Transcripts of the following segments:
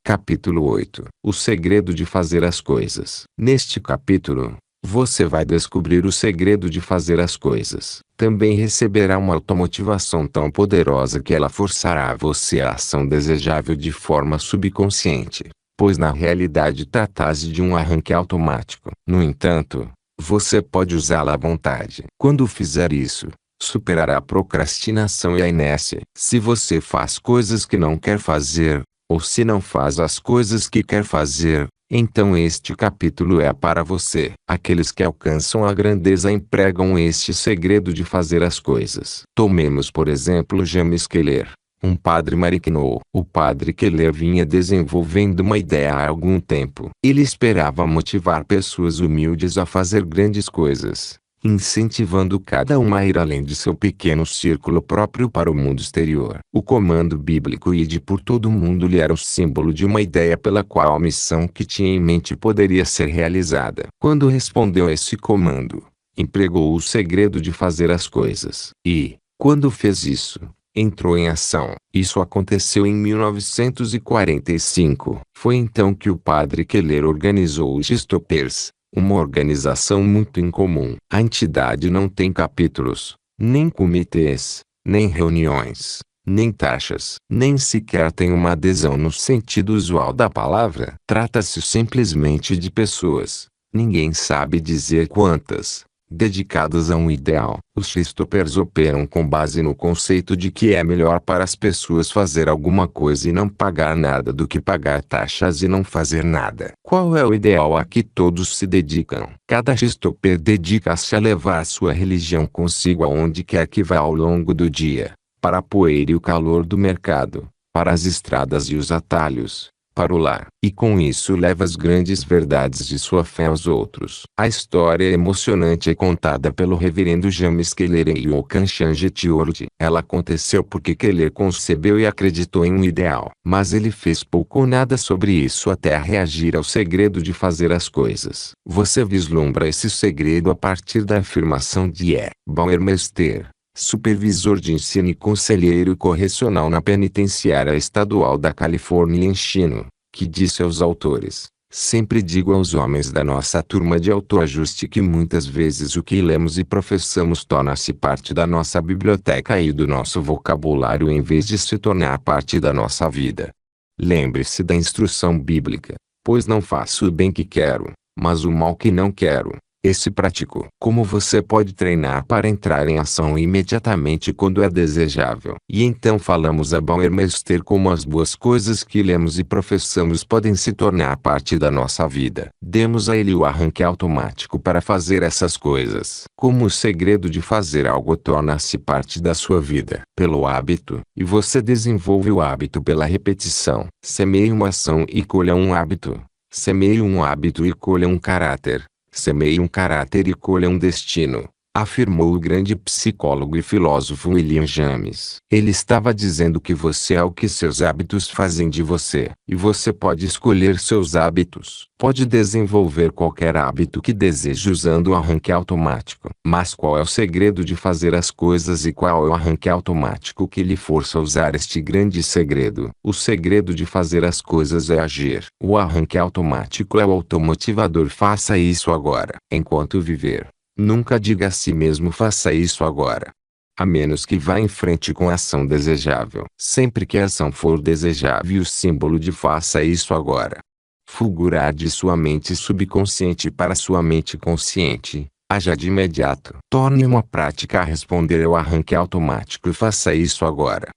Capítulo 8. O segredo de fazer as coisas. Neste capítulo, você vai descobrir o segredo de fazer as coisas. Também receberá uma automotivação tão poderosa que ela forçará você à ação desejável de forma subconsciente, pois na realidade trata-se de um arranque automático. No entanto, você pode usá-la à vontade. Quando fizer isso, superará a procrastinação e a inércia. Se você faz coisas que não quer fazer, ou se não faz as coisas que quer fazer, então este capítulo é para você. Aqueles que alcançam a grandeza empregam este segredo de fazer as coisas. Tomemos por exemplo James Keller, um padre maricano. O padre Keller vinha desenvolvendo uma ideia há algum tempo. Ele esperava motivar pessoas humildes a fazer grandes coisas, incentivando cada uma a ir além de seu pequeno círculo próprio para o mundo exterior. O comando bíblico "ide por todo o mundo" lhe era o símbolo de uma ideia pela qual a missão que tinha em mente poderia ser realizada. Quando respondeu a esse comando, empregou o segredo de fazer as coisas. E, quando fez isso, entrou em ação. Isso aconteceu em 1945. Foi então que o padre Keller organizou os Stoppers, uma organização muito incomum. A entidade não tem capítulos, nem comitês, nem reuniões, nem taxas, nem sequer tem uma adesão no sentido usual da palavra. Trata-se simplesmente de pessoas, ninguém sabe dizer quantas, dedicadas a um ideal. Os Stoppers operam com base no conceito de que é melhor para as pessoas fazer alguma coisa e não pagar nada do que pagar taxas e não fazer nada. Qual é o ideal a que todos se dedicam? Cada Stopper dedica-se a levar sua religião consigo aonde quer que vá ao longo do dia, para a poeira e o calor do mercado, para as estradas e os atalhos, para o lar. E com isso leva as grandes verdades de sua fé aos outros. A história emocionante é contada pelo reverendo James Keller em Yokanshan Gettiordi. Ela aconteceu porque Keller concebeu e acreditou em um ideal. Mas ele fez pouco ou nada sobre isso até reagir ao segredo de fazer as coisas. Você vislumbra esse segredo a partir da afirmação de E. Bauermeister, supervisor de ensino e conselheiro correcional na penitenciária estadual da Califórnia em Chino, que disse aos autores: "Sempre digo aos homens da nossa turma de autoajuste que muitas vezes o que lemos e professamos torna-se parte da nossa biblioteca e do nosso vocabulário em vez de se tornar parte da nossa vida. Lembre-se da instrução bíblica, pois não faço o bem que quero, mas o mal que não quero, esse pratico." Como você pode treinar para entrar em ação imediatamente quando é desejável? E então falamos a Bauermeister como as boas coisas que lemos e professamos podem se tornar parte da nossa vida. Demos a ele o arranque automático para fazer essas coisas. Como o segredo de fazer algo torna-se parte da sua vida? Pelo hábito. E você desenvolve o hábito pela repetição. Semeie uma ação e colha um hábito. Semeie um hábito e colha um caráter. Semeie um caráter e colha um destino, afirmou o grande psicólogo e filósofo William James. Ele estava dizendo que você é o que seus hábitos fazem de você. E você pode escolher seus hábitos. Pode desenvolver qualquer hábito que deseje usando o arranque automático. Mas qual é o segredo de fazer as coisas e qual é o arranque automático que lhe força a usar este grande segredo? O segredo de fazer as coisas é agir. O arranque automático é o automotivador. Faça isso agora. Enquanto viver, nunca diga a si mesmo faça isso agora. A menos que vá em frente com a ação desejável. Sempre que a ação for desejável, o símbolo de faça isso agora fulgurar de sua mente subconsciente para sua mente consciente, haja de imediato. Torne uma prática a responder ao arranque automático e faça isso agora.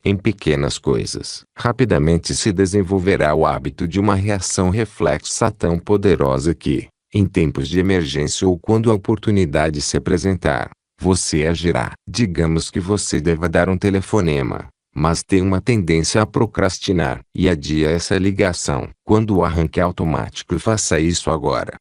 Em pequenas coisas, rapidamente se desenvolverá o hábito de uma reação reflexa tão poderosa que, em tempos de emergência ou quando a oportunidade se apresentar, você agirá. Digamos que você deva dar um telefonema, mas tem uma tendência a procrastinar e adia essa ligação. Quando o arranque automático faça isso agora,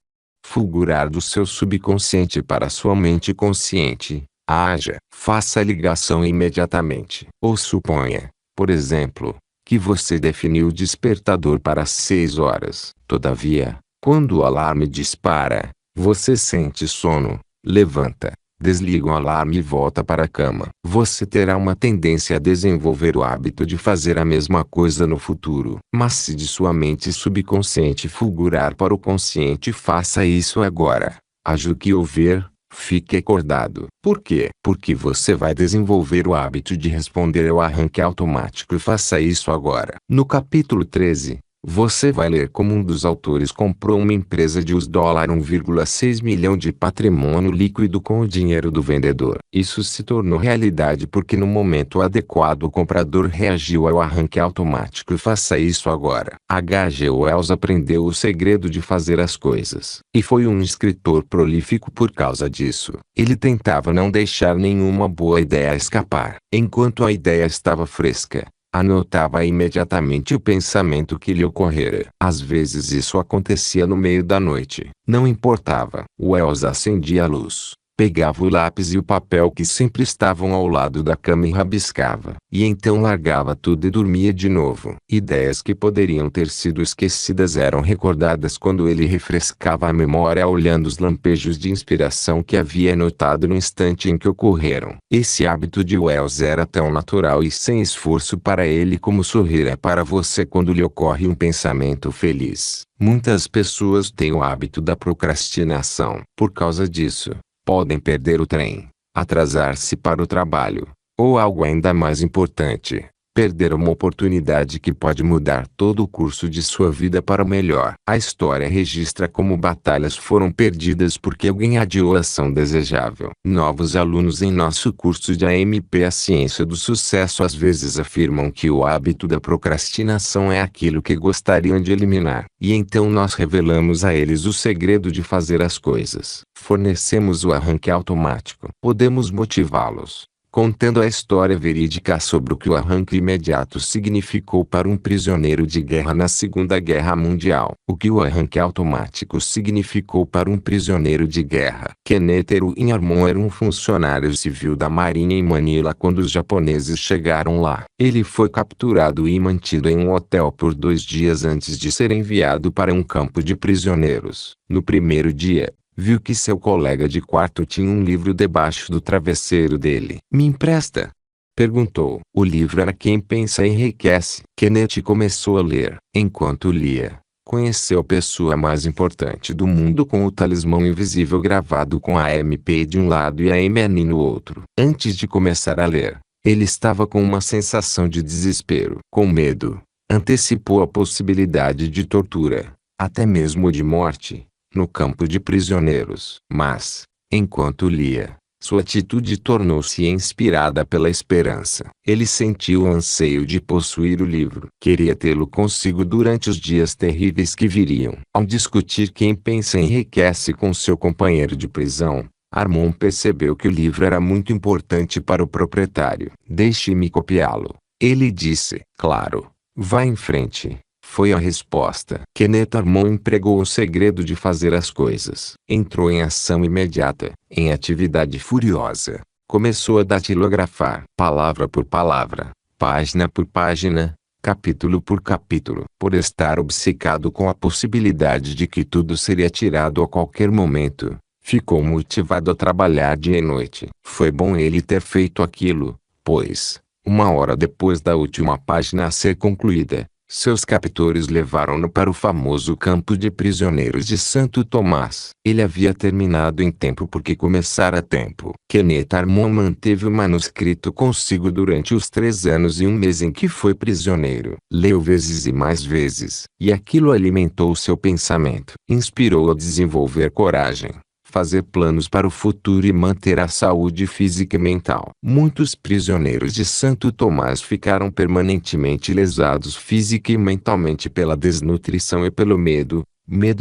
fulgurar do seu subconsciente para sua mente consciente, haja, faça a ligação imediatamente. Ou suponha, por exemplo, que você definiu o despertador para as 6 horas. Todavia, quando o alarme dispara, você sente sono, levanta, desliga o alarme e volta para a cama. Você terá uma tendência a desenvolver o hábito de fazer a mesma coisa no futuro. Mas se de sua mente subconsciente fulgurar para o consciente, faça isso agora. Haja o que houver, fique acordado. Por quê? Porque você vai desenvolver o hábito de responder ao arranque automático e faça isso agora. No capítulo 13, você vai ler como um dos autores comprou uma empresa de $1,6 milhão de patrimônio líquido com o dinheiro do vendedor. Isso se tornou realidade porque no momento adequado o comprador reagiu ao arranque automático e faça isso agora. H. G. Wells aprendeu o segredo de fazer as coisas. E foi um escritor prolífico por causa disso. Ele tentava não deixar nenhuma boa ideia escapar. Enquanto a ideia estava fresca, anotava imediatamente o pensamento que lhe ocorrera. Às vezes isso acontecia no meio da noite. Não importava. Wells acendia a luz, pegava o lápis e o papel que sempre estavam ao lado da cama e rabiscava. E então largava tudo e dormia de novo. Ideias que poderiam ter sido esquecidas eram recordadas quando ele refrescava a memória olhando os lampejos de inspiração que havia anotado no instante em que ocorreram. Esse hábito de Wells era tão natural e sem esforço para ele como sorrir é para você quando lhe ocorre um pensamento feliz. Muitas pessoas têm o hábito da procrastinação. Por causa disso, podem perder o trem, atrasar-se para o trabalho, ou algo ainda mais importante, perder uma oportunidade que pode mudar todo o curso de sua vida para melhor. A história registra como batalhas foram perdidas porque alguém adiou a ação desejável. Novos alunos em nosso curso de AMP A Ciência do Sucesso às vezes afirmam que o hábito da procrastinação é aquilo que gostariam de eliminar. E então nós revelamos a eles o segredo de fazer as coisas. Fornecemos o arranque automático. Podemos motivá-los, contando a história verídica sobre o que o arranque imediato significou para um prisioneiro de guerra na Segunda Guerra Mundial. O que o arranque automático significou para um prisioneiro de guerra. Kenneth Eruin Armon era um funcionário civil da Marinha em Manila quando os japoneses chegaram lá. Ele foi capturado e mantido em um hotel por 2 dias antes de ser enviado para um campo de prisioneiros. No primeiro dia, viu que seu colega de quarto tinha um livro debaixo do travesseiro dele. "Me empresta?" perguntou. O livro era Quem Pensa Enriquece. Kenneth começou a ler. Enquanto lia, conheceu a pessoa mais importante do mundo com o talismã invisível gravado com a MP de um lado e a MN no outro. Antes de começar a ler, ele estava com uma sensação de desespero. Com medo, antecipou a possibilidade de tortura, até mesmo de morte, no campo de prisioneiros. Mas, enquanto lia, sua atitude tornou-se inspirada pela esperança. Ele sentiu o anseio de possuir o livro. Queria tê-lo consigo durante os dias terríveis que viriam. Ao discutir Quem Pensa Enriquece com seu companheiro de prisão, Armon percebeu que o livro era muito importante para o proprietário. "Deixe-me copiá-lo", ele disse. "Claro, vá em frente", foi a resposta. Kenneth Armon empregou o segredo de fazer as coisas. Entrou em ação imediata, em atividade furiosa. Começou a datilografar, palavra por palavra, página por página, capítulo por capítulo. Por estar obcecado com a possibilidade de que tudo seria tirado a qualquer momento, ficou motivado a trabalhar dia e noite. Foi bom ele ter feito aquilo, pois, 1 hora depois da última página a ser concluída, seus captores levaram-no para o famoso campo de prisioneiros de Santo Tomás. Ele havia terminado em tempo porque começara a tempo. Kenneth Armon manteve o manuscrito consigo durante os 3 anos e 1 mês em que foi prisioneiro. Leu vezes e mais vezes, e aquilo alimentou seu pensamento. Inspirou-o a desenvolver coragem, fazer planos para o futuro e manter a saúde física e mental. Muitos prisioneiros de Santo Tomás ficaram permanentemente lesados física e mentalmente pela desnutrição e pelo medo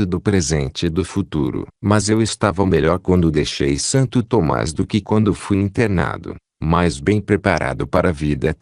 do presente e do futuro. "Mas eu estava melhor quando deixei Santo Tomás do que quando fui internado, mais bem preparado para a vida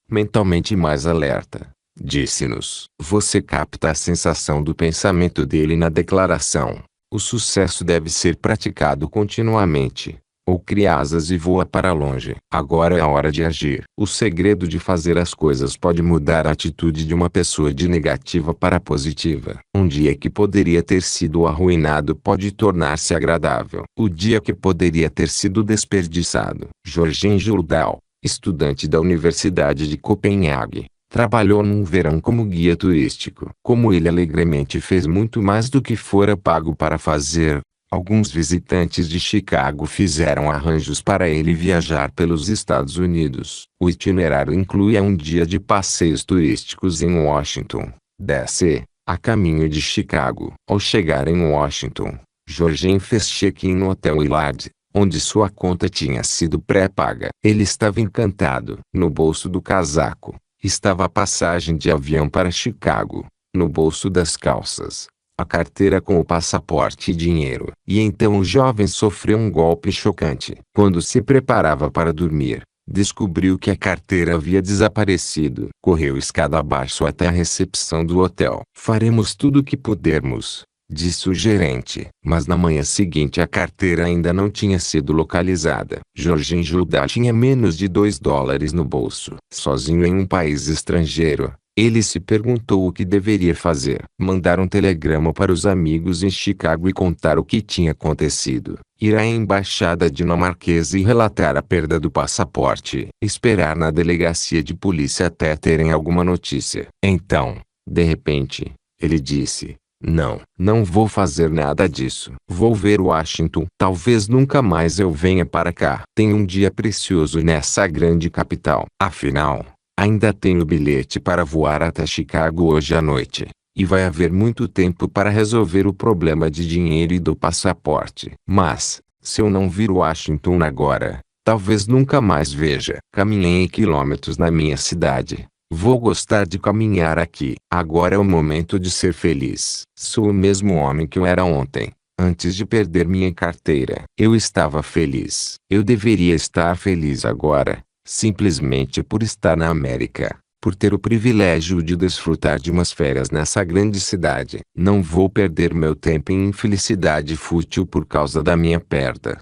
mentalmente mais alerta", disse-nos. Você capta a sensação do pensamento dele na declaração. O sucesso deve ser praticado continuamente, ou cria asas e voa para longe. Agora é a hora de agir. O segredo de fazer as coisas pode mudar a atitude de uma pessoa de negativa para positiva. Um dia que poderia ter sido arruinado pode tornar-se agradável. O dia que poderia ter sido desperdiçado. Jorgen Jordal, estudante da Universidade de Copenhague, trabalhou num verão como guia turístico. Como ele alegremente fez muito mais do que fora pago para fazer, alguns visitantes de Chicago fizeram arranjos para ele viajar pelos Estados Unidos. O itinerário incluía um dia de passeios turísticos em Washington, D.C., a caminho de Chicago. Ao chegar em Washington, Jorgen fez check-in no Hotel Willard, onde sua conta tinha sido pré-paga. Ele estava encantado. No bolso do casaco estava a passagem de avião para Chicago. No bolso das calças, a carteira com o passaporte e dinheiro. E então o jovem sofreu um golpe chocante. Quando se preparava para dormir, descobriu que a carteira havia desaparecido. Correu escada abaixo até a recepção do hotel. "Faremos tudo o que pudermos", disse o gerente. Mas na manhã seguinte a carteira ainda não tinha sido localizada. Jorgen Jordal tinha menos de $2 no bolso. Sozinho em um país estrangeiro, ele se perguntou o que deveria fazer. Mandar um telegrama para os amigos em Chicago e contar o que tinha acontecido. Ir à embaixada dinamarquesa e relatar a perda do passaporte. Esperar na delegacia de polícia até terem alguma notícia. Então, de repente, ele disse: Não vou fazer nada disso. Vou ver Washington. Talvez nunca mais eu venha para cá. Tenho um dia precioso nessa grande capital. Afinal, ainda tenho bilhete para voar até Chicago hoje à noite. E vai haver muito tempo para resolver o problema de dinheiro e do passaporte. Mas, se eu não vir Washington agora, talvez nunca mais veja. Caminhei quilômetros na minha cidade. Vou gostar de caminhar aqui. Agora é o momento de ser feliz. Sou o mesmo homem que eu era ontem, antes de perder minha carteira. Eu estava feliz. Eu deveria estar feliz agora, simplesmente por estar na América, por ter o privilégio de desfrutar de umas férias nessa grande cidade. Não vou perder meu tempo em infelicidade fútil por causa da minha perda.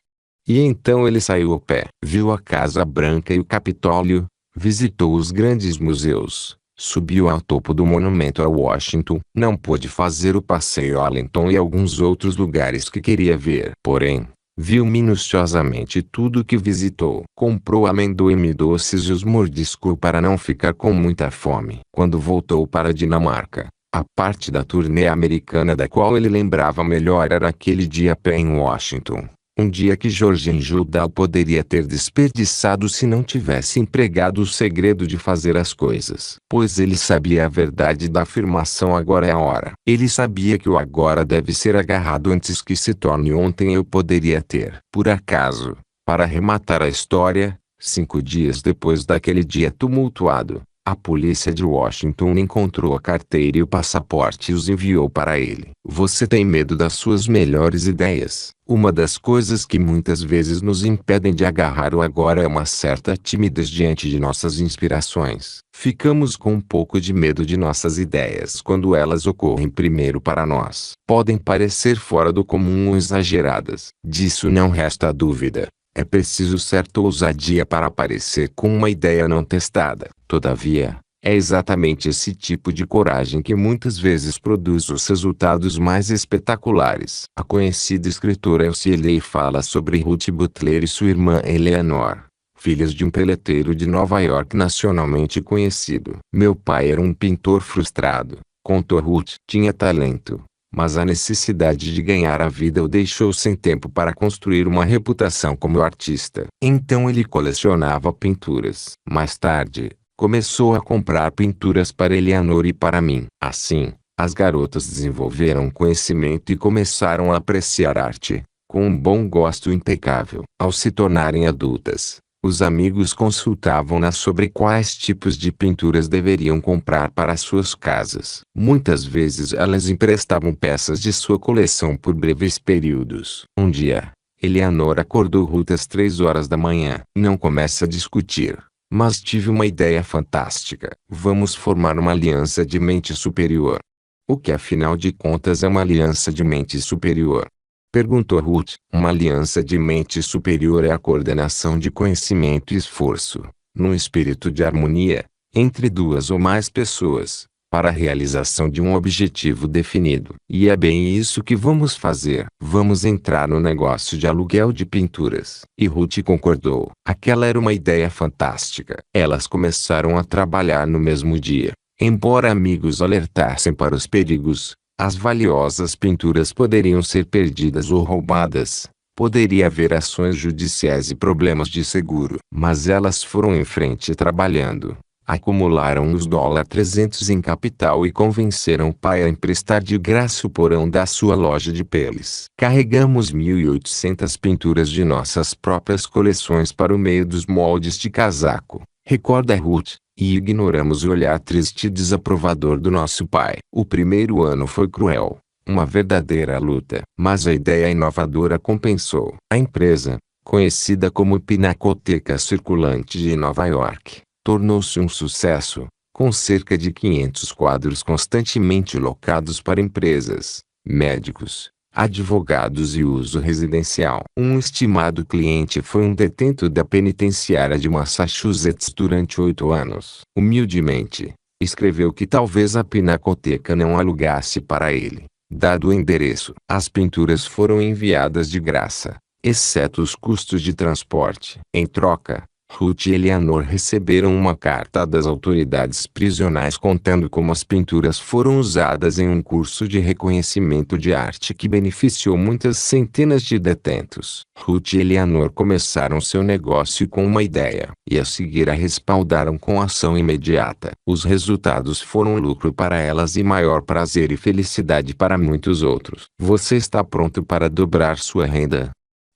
E então ele saiu a pé. Viu a Casa Branca e o Capitólio. Visitou os grandes museus, subiu ao topo do monumento a Washington. Não pôde fazer o passeio a Arlington e alguns outros lugares que queria ver. Porém, viu minuciosamente tudo que visitou. Comprou amendoim doces e os mordiscou para não ficar com muita fome. Quando voltou para a Dinamarca, a parte da turnê americana da qual ele lembrava melhor era aquele dia a pé em Washington. Um dia que Jorgen Jordal poderia ter desperdiçado se não tivesse empregado o segredo de fazer as coisas. Pois ele sabia a verdade da afirmação "agora é a hora". Ele sabia que o agora deve ser agarrado antes que se torne ontem. Eu poderia ter. Por acaso, para arrematar a história, 5 dias depois daquele dia tumultuado, a polícia de Washington encontrou a carteira e o passaporte e os enviou para ele. Você tem medo das suas melhores ideias? Uma das coisas que muitas vezes nos impedem de agarrar o agora é uma certa timidez diante de nossas inspirações. Ficamos com um pouco de medo de nossas ideias quando elas ocorrem primeiro para nós. Podem parecer fora do comum ou exageradas. Disso não resta dúvida. É preciso certa ousadia para aparecer com uma ideia não testada. Todavia, é exatamente esse tipo de coragem que muitas vezes produz os resultados mais espetaculares. A conhecida escritora Elsie Ley fala sobre Ruth Butler e sua irmã Eleanor, filhas de um peleteiro de Nova York nacionalmente conhecido. Meu pai era um pintor frustrado, contou Ruth. Tinha talento, mas a necessidade de ganhar a vida o deixou sem tempo para construir uma reputação como artista. Então ele colecionava pinturas. Mais tarde, começou a comprar pinturas para Eleanor e para mim. Assim, as garotas desenvolveram conhecimento e começaram a apreciar arte, com um bom gosto impecável. Ao se tornarem adultas, os amigos consultavam-nas sobre quais tipos de pinturas deveriam comprar para suas casas. Muitas vezes elas emprestavam peças de sua coleção por breves períodos. Um dia, Eleanor acordou Ruth às 3 horas da manhã. Não comece a discutir, mas tive uma ideia fantástica. Vamos formar uma aliança de mente superior. O que afinal de contas é uma aliança de mente superior? Perguntou Ruth. Uma aliança de mente superior é a coordenação de conhecimento e esforço, num espírito de harmonia, entre duas ou mais pessoas, para a realização de um objetivo definido. E é bem isso que vamos fazer. Vamos entrar no negócio de aluguel de pinturas. E Ruth concordou. Aquela era uma ideia fantástica. Elas começaram a trabalhar no mesmo dia. Embora amigos alertassem para os perigos, as valiosas pinturas poderiam ser perdidas ou roubadas. Poderia haver ações judiciais e problemas de seguro. Mas elas foram em frente trabalhando. Acumularam os $300 em capital e convenceram o pai a emprestar de graça o porão da sua loja de peles. Carregamos 1.800 pinturas de nossas próprias coleções para o meio dos moldes de casaco, recorda Ruth, e ignoramos o olhar triste e desaprovador do nosso pai. O primeiro ano foi cruel, uma verdadeira luta, mas a ideia inovadora compensou. A empresa, conhecida como Pinacoteca Circulante de Nova York, tornou-se um sucesso, com cerca de 500 quadros constantemente locados para empresas, médicos, advogados e uso residencial. Um estimado cliente foi um detento da penitenciária de Massachusetts durante 8 anos. Humildemente, escreveu que talvez a Pinacoteca não alugasse para ele, dado o endereço. As pinturas foram enviadas de graça, exceto os custos de transporte. Em troca, Ruth e Eleanor receberam uma carta das autoridades prisionais contando como as pinturas foram usadas em um curso de reconhecimento de arte que beneficiou muitas centenas de detentos. Ruth e Eleanor começaram seu negócio com uma ideia, e a seguir a respaldaram com ação imediata. Os resultados foram lucro para elas e maior prazer e felicidade para muitos outros. Você está pronto para dobrar sua renda?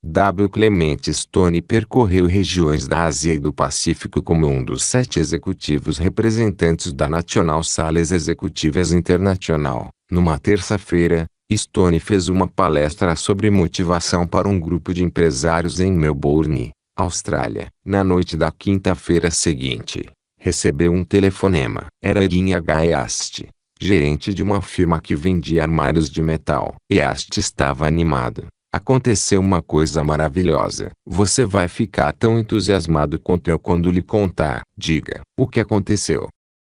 W. Clement Stone percorreu regiões da Ásia e do Pacífico como um dos 7 executivos representantes da National Sales Executives International. Numa terça-feira, Stone fez uma palestra sobre motivação para um grupo de empresários em Melbourne, Austrália. Na noite da quinta-feira seguinte, recebeu um telefonema. Era Erin H. East, gerente de uma firma que vendia armários de metal. East estava animado. Aconteceu uma coisa maravilhosa. Você vai ficar tão entusiasmado quanto eu quando lhe contar. Diga, o que aconteceu?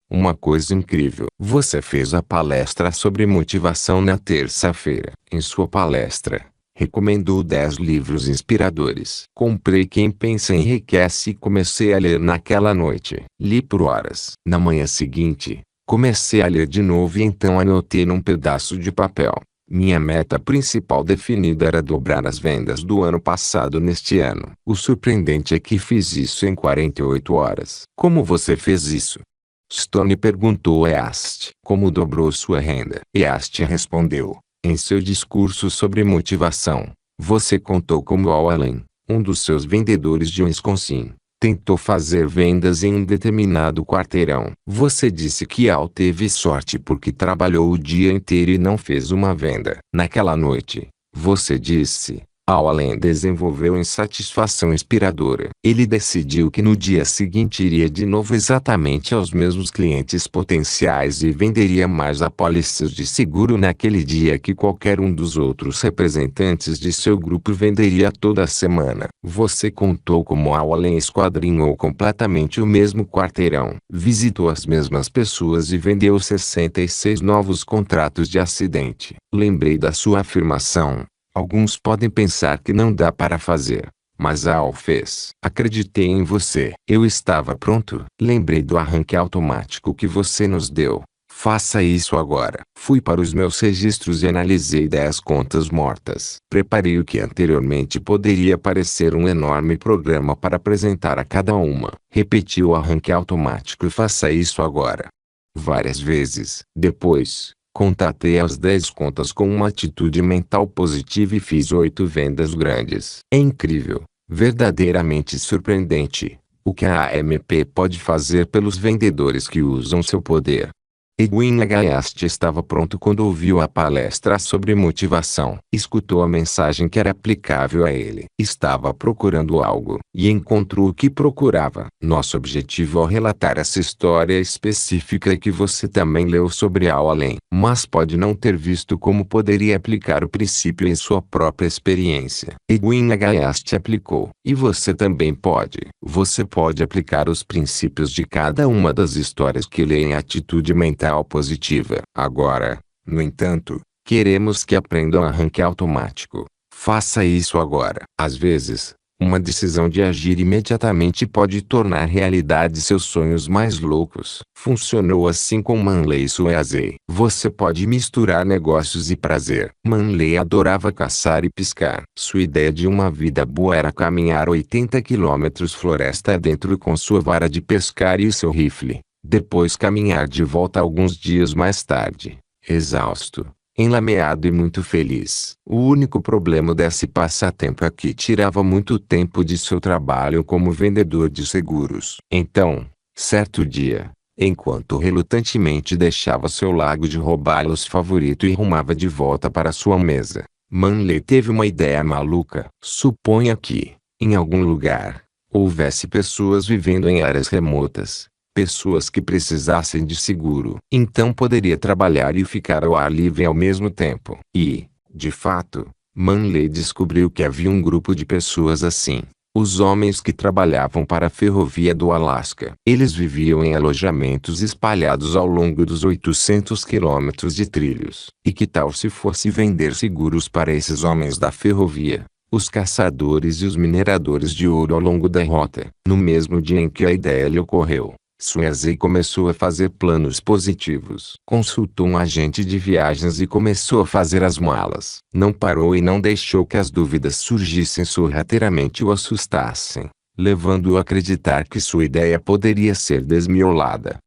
Uma coisa incrível. Você fez a palestra sobre motivação na terça-feira. Em sua palestra, recomendou 10 livros inspiradores. Comprei Quem Pensa Enriquece e comecei a ler naquela noite. Li por horas. Na manhã seguinte, comecei a ler de novo e então anotei num pedaço de papel. Minha meta principal definida era dobrar as vendas do ano passado neste ano. O surpreendente é que fiz isso em 48 horas. Como você fez isso? Stone perguntou a East. Como dobrou sua renda? East respondeu. Em seu discurso sobre motivação, você contou como Al Allen, um dos seus vendedores de Wisconsin, tentou fazer vendas em um determinado quarteirão. Você disse que Al teve sorte porque trabalhou o dia inteiro e não fez uma venda. Naquela noite, você disse, Al Allen desenvolveu insatisfação inspiradora. Ele decidiu que no dia seguinte iria de novo exatamente aos mesmos clientes potenciais e venderia mais apólices de seguro naquele dia que qualquer um dos outros representantes de seu grupo venderia toda a semana. Você contou como Al Allen esquadrinhou completamente o mesmo quarteirão, visitou as mesmas pessoas e vendeu 66 novos contratos de acidente. Lembrei da sua afirmação. Alguns podem pensar que não dá para fazer, mas Al fez. Acreditei em você. Eu estava pronto. Lembrei do arranque automático que você nos deu. Faça isso agora. Fui para os meus registros e analisei 10 contas mortas. Preparei o que anteriormente poderia parecer um enorme programa para apresentar a cada uma. Repeti o arranque automático e faça isso agora. Várias vezes. Depois, contatei as 10 contas com uma atitude mental positiva e fiz 8 vendas grandes. É incrível, verdadeiramente surpreendente, o que a AMP pode fazer pelos vendedores que usam seu poder. Edwin Agayast estava pronto quando ouviu a palestra sobre motivação. Escutou a mensagem que era aplicável a ele. Estava procurando algo e encontrou o que procurava. Nosso objetivo ao relatar essa história específica é que você também leu sobre Ao Além, mas pode não ter visto como poderia aplicar o princípio em sua própria experiência. Edwin Agayast aplicou. E você também pode. Você pode aplicar os princípios de cada uma das histórias que lê em atitude mental positiva. Agora, no entanto, queremos que aprendam arranque automático. Faça isso agora. Às vezes, uma decisão de agir imediatamente pode tornar realidade seus sonhos mais loucos. Funcionou assim com Manley Swayze. Você pode misturar negócios e prazer. Manley adorava caçar e pescar. Sua ideia de uma vida boa era caminhar 80 quilômetros floresta adentro com sua vara de pescar e seu rifle. Depois caminhar de volta alguns dias mais tarde, exausto, enlameado e muito feliz. O único problema desse passatempo é que tirava muito tempo de seu trabalho como vendedor de seguros. Então, certo dia, enquanto relutantemente deixava seu lago de robalos favorito e rumava de volta para sua mesa, Manley teve uma ideia maluca. Suponha que, em algum lugar, houvesse pessoas vivendo em áreas remotas. Pessoas que precisassem de seguro. Então poderia trabalhar e ficar ao ar livre ao mesmo tempo. E, de fato, Manley descobriu que havia um grupo de pessoas assim. Os homens que trabalhavam para a ferrovia do Alasca. Eles viviam em alojamentos espalhados ao longo dos 800 quilômetros de trilhos. E que tal se fosse vender seguros para esses homens da ferrovia? Os caçadores e os mineradores de ouro ao longo da rota. No mesmo dia em que a ideia lhe ocorreu, Swayze começou a fazer planos positivos. Consultou um agente de viagens e começou a fazer as malas. Não parou e não deixou que as dúvidas surgissem sorrateiramente o assustassem, levando-o a acreditar que sua ideia poderia ser desmiolada,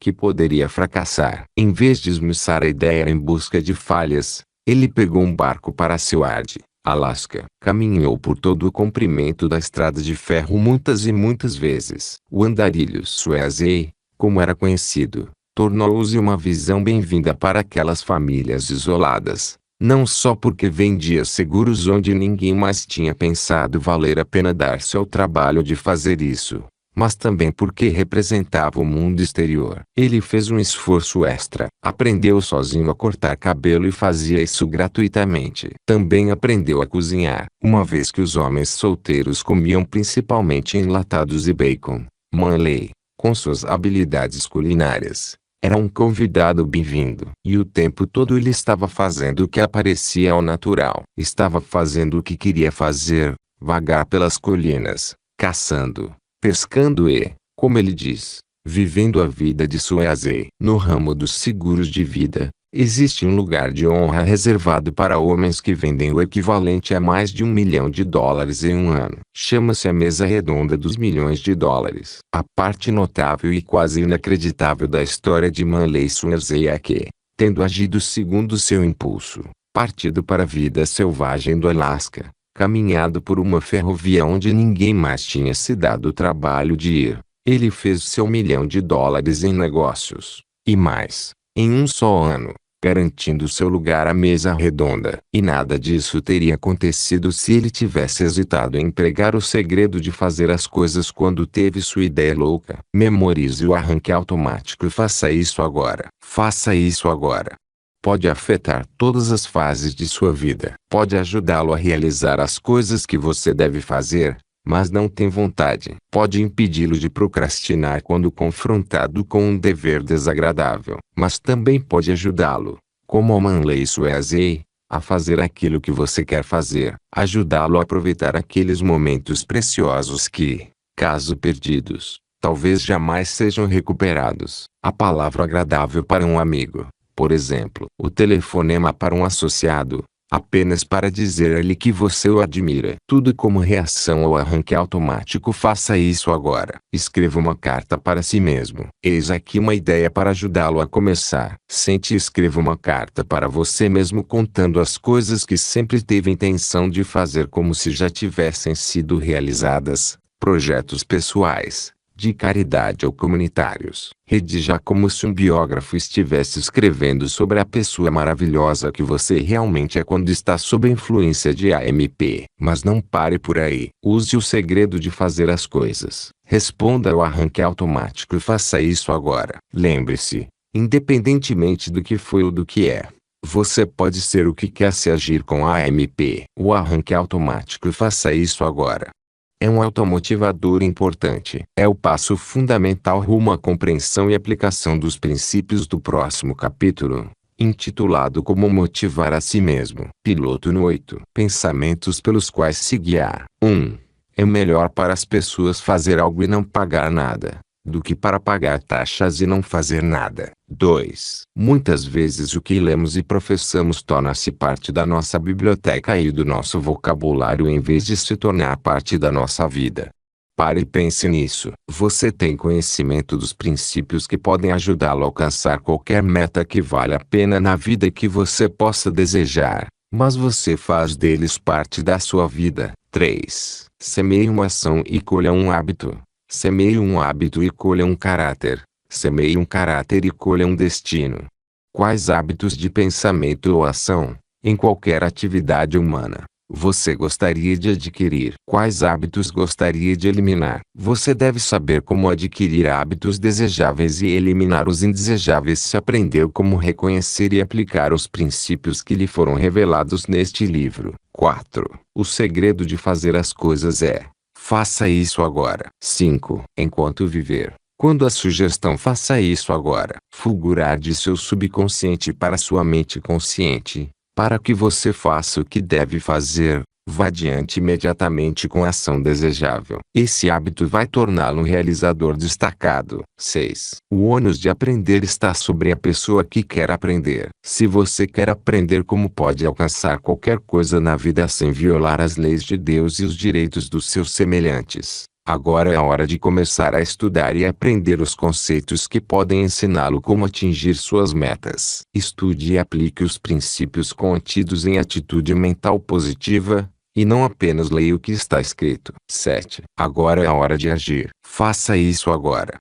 que poderia fracassar. Em vez de esmiuçar a ideia em busca de falhas, ele pegou um barco para Seward, Alasca. Caminhou por todo o comprimento da estrada de ferro muitas e muitas vezes. O andarilho Swayze, como era conhecido, tornou-se uma visão bem-vinda para aquelas famílias isoladas. Não só porque vendia seguros onde ninguém mais tinha pensado valer a pena dar-se ao trabalho de fazer isso, mas também porque representava o mundo exterior. Ele fez um esforço extra. Aprendeu sozinho a cortar cabelo e fazia isso gratuitamente. Também aprendeu a cozinhar. Uma vez que os homens solteiros comiam principalmente enlatados e bacon, Manley, com suas habilidades culinárias, era um convidado bem-vindo. E o tempo todo ele estava fazendo o que aparecia ao natural. Estava fazendo o que queria fazer, vagar pelas colinas, caçando, pescando e, como ele diz, vivendo a vida de Swayze. No ramo dos seguros de vida, existe um lugar de honra reservado para homens que vendem o equivalente a mais de $1 milhão em um ano. Chama-se a mesa redonda dos milhões de dólares. A parte notável e quase inacreditável da história de Manley Swayze é que, tendo agido segundo seu impulso, partido para a vida selvagem do Alasca, caminhado por uma ferrovia onde ninguém mais tinha se dado o trabalho de ir, ele fez seu $1 milhão em negócios, e mais, em um só ano, garantindo seu lugar à mesa redonda. E nada disso teria acontecido se ele tivesse hesitado em pregar o segredo de fazer as coisas quando teve sua ideia louca. Memorize o arranque automático e faça isso agora. Faça isso agora. Pode afetar todas as fases de sua vida. Pode ajudá-lo a realizar as coisas que você deve fazer, mas não tem vontade. Pode impedi-lo de procrastinar quando confrontado com um dever desagradável. Mas também pode ajudá-lo, como o Manley Swayze, a fazer aquilo que você quer fazer. Ajudá-lo a aproveitar aqueles momentos preciosos que, caso perdidos, talvez jamais sejam recuperados. A palavra agradável para um amigo, por exemplo, o telefonema para um associado, apenas para dizer-lhe que você o admira. Tudo como reação ao arranque automático. Faça isso agora. Escreva uma carta para si mesmo. Eis aqui uma ideia para ajudá-lo a começar. Sente e escreva uma carta para você mesmo contando as coisas que sempre teve intenção de fazer como se já tivessem sido realizadas, projetos pessoais, de caridade ou comunitários. Redija como se um biógrafo estivesse escrevendo sobre a pessoa maravilhosa que você realmente é quando está sob a influência de AMP. Mas não pare por aí. Use o segredo de fazer as coisas. Responda ao arranque automático e faça isso agora. Lembre-se, independentemente do que foi ou do que é, você pode ser o que quer se agir com a AMP. O arranque automático e faça isso agora. É um automotivador importante. É o passo fundamental rumo à compreensão e aplicação dos princípios do próximo capítulo, intitulado Como Motivar a Si Mesmo. Piloto no 8. Pensamentos pelos quais se guiar. 1. É melhor para as pessoas fazer algo e não pagar nada, do que para pagar taxas e não fazer nada. 2. Muitas vezes o que lemos e professamos torna-se parte da nossa biblioteca e do nosso vocabulário em vez de se tornar parte da nossa vida. Pare e pense nisso. Você tem conhecimento dos princípios que podem ajudá-lo a alcançar qualquer meta que vale a pena na vida e que você possa desejar, mas você faz deles parte da sua vida. 3. Semeie uma ação e colha um hábito. Semeie um hábito e colha um caráter. Semeie um caráter e colha um destino. Quais hábitos de pensamento ou ação, em qualquer atividade humana, você gostaria de adquirir? Quais hábitos gostaria de eliminar? Você deve saber como adquirir hábitos desejáveis e eliminar os indesejáveis se aprendeu como reconhecer e aplicar os princípios que lhe foram revelados neste livro. 4. O segredo de fazer as coisas é: faça isso agora. 5. Enquanto viver. Quando a sugestão "faça isso agora" fulgurar de seu subconsciente para sua mente consciente, para que você faça o que deve fazer, vá adiante imediatamente com a ação desejável. Esse hábito vai torná-lo um realizador destacado. 6. O ônus de aprender está sobre a pessoa que quer aprender. Se você quer aprender como pode alcançar qualquer coisa na vida sem violar as leis de Deus e os direitos dos seus semelhantes, agora é a hora de começar a estudar e aprender os conceitos que podem ensiná-lo como atingir suas metas. Estude e aplique os princípios contidos em atitude mental positiva, e não apenas leia o que está escrito. 7. Agora é a hora de agir. Faça isso agora.